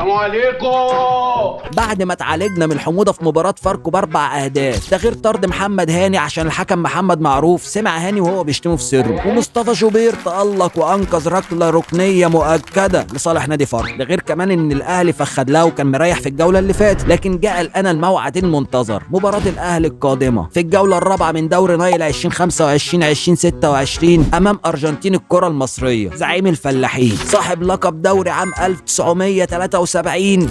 السلام عليكم. بعد ما اتعالجنا من الحموضه في مباراه فاركو ب4 اهداف، ده غير طرد محمد هاني عشان الحكم محمد معروف سمع هاني وهو بيشتمه في سره، ومصطفى شوبير تألق وانقذ ركله ركنيه مؤكده لصالح نادي فاركو. ده غير كمان ان الاهلي فخد لها وكان مريح في الجوله اللي فاتت، لكن جاء الان الموعد المنتظر، مباراه الاهلي القادمه في الجوله الرابعه من دوري نايل 2025 2026 امام ارجنتين الكره المصريه، زعيم الفلاحين صاحب لقب دوري عام 1973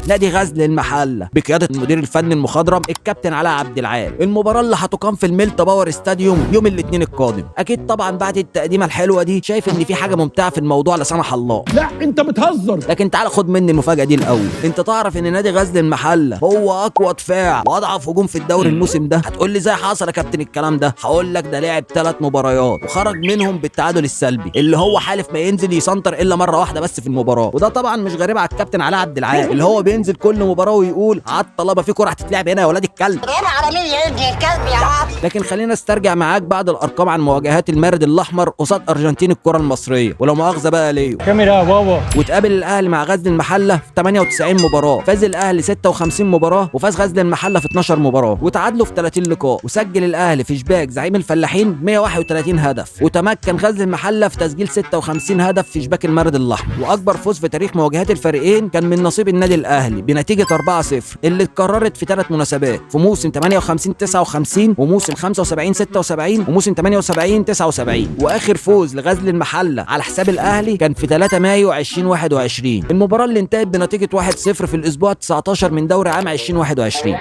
نادي غزل المحله بقياده المدير الفني المخضرم الكابتن علاء عبد العال. المباراه اللي هتقام في الميلتا باور استاديوم يوم الاثنين القادم. اكيد طبعا بعد التقديمه الحلوه دي شايف ان في حاجه ممتعه في الموضوع لا سمح الله. لا انت بتهزر. لكن تعال خد مني المفاجاه دي الاول. انت تعرف ان نادي غزل المحله هو اقوى دفاع واضعف هجوم في الدوري الموسم ده؟ هتقول لي ازاي حصل يا كابتن الكلام ده؟ هقول لك ده لعب 3 مباريات وخرج منهم بالتعادل السلبي، اللي هو حالف ما ينزل يسنطر الا مره واحده بس في المباراه. وده طبعا مش غريب على الكابتن علاء عبد العال اللي هو بينزل كل مباراه ويقول طالما في كره هتتلعب هنا يا ولاد الكلب. هنا عربيه يجي الكلب يا عم. لكن خلينا استرجع معاك بعض الارقام عن مواجهات المارد الاحمر قصاد ارجنتين الكره المصريه، ولو مؤاخذه بقى ليه كاميرا يا بابا. وتقابل الاهلي مع غزل المحله في 98 مباراه، فاز الاهلي 56 مباراه وفاز غزل المحله في 12 مباراه، وتعادلوا في 30 لقاء، وسجل الاهلي في شباك زعيم الفلاحين 131 هدف، وتمكن غزل المحله في تسجيل 56 هدف في شباك المارد الاحمر. واكبر فوز في تاريخ مواجهات الفريقين كان من نصيب النادي الاهلي بنتيجه 4-0 اللي اتكررت في 3 مناسبات، في موسم 58 59 وموسم 75 76 وموسم 78 79. واخر فوز لغزل المحله على حساب الاهلي كان في 3 مايو 2021، المباراه اللي انتهت بنتيجه 1-0 في الاسبوع 19 من دوري عام 2021.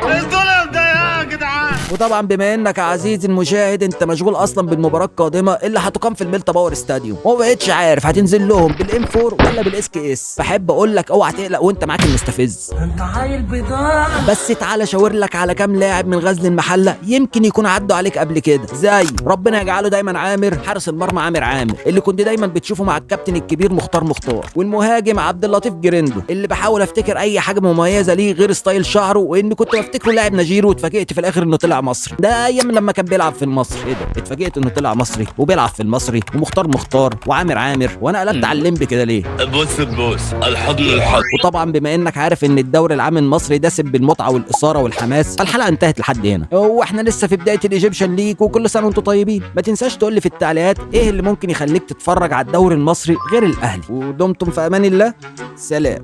وطبعا بما انك يا عزيزي المشاهد انت مشغول اصلا بالمباراه القادمه اللي هتقام في الميلتا باور استاديوم، وما بقتش عارف هتنزل لهم بالام 4 ولا بالاس كي اس، بحب اقول لك اوعى تقلق وانت معاك المستفز. انت عيل بضاعه. بس تعالى شاور لك على كام لاعب من غزل المحله يمكن يكون عدوا عليك قبل كده، زي ربنا يجعله دايما عامر حارس المرمى عامر عامر اللي كنت دايما بتشوفه مع الكابتن الكبير مختار، والمهاجم عبد اللطيف جريندو اللي بحاول افتكر اي حاجه مميزه ليه غير ستايل شعره، وان كنت بفتكره لاعب نيجيري واتفاجئت في الاخر انه طلع مصري. ده ايام لما كان بيلعب في المصري، ايه ده اتفاجئت انه طلع مصري وبيلعب في المصري، ومختار وعامر عامر، وانا قلبت على الليمبي كده ليه؟ بص الحضن. وطبعا بما انك عارف ان الدوري العام المصري دسم بالمتعه والاثاره والحماس، الحلقه انتهت لحد هنا واحنا لسه في بدايه الايجيبشن ليج، وكل سنه وانتم طيبين. ما تنساش تقول لي في التعليقات ايه اللي ممكن يخليك تتفرج على الدوري المصري غير الاهلي، ودمتم في امان الله، سلام.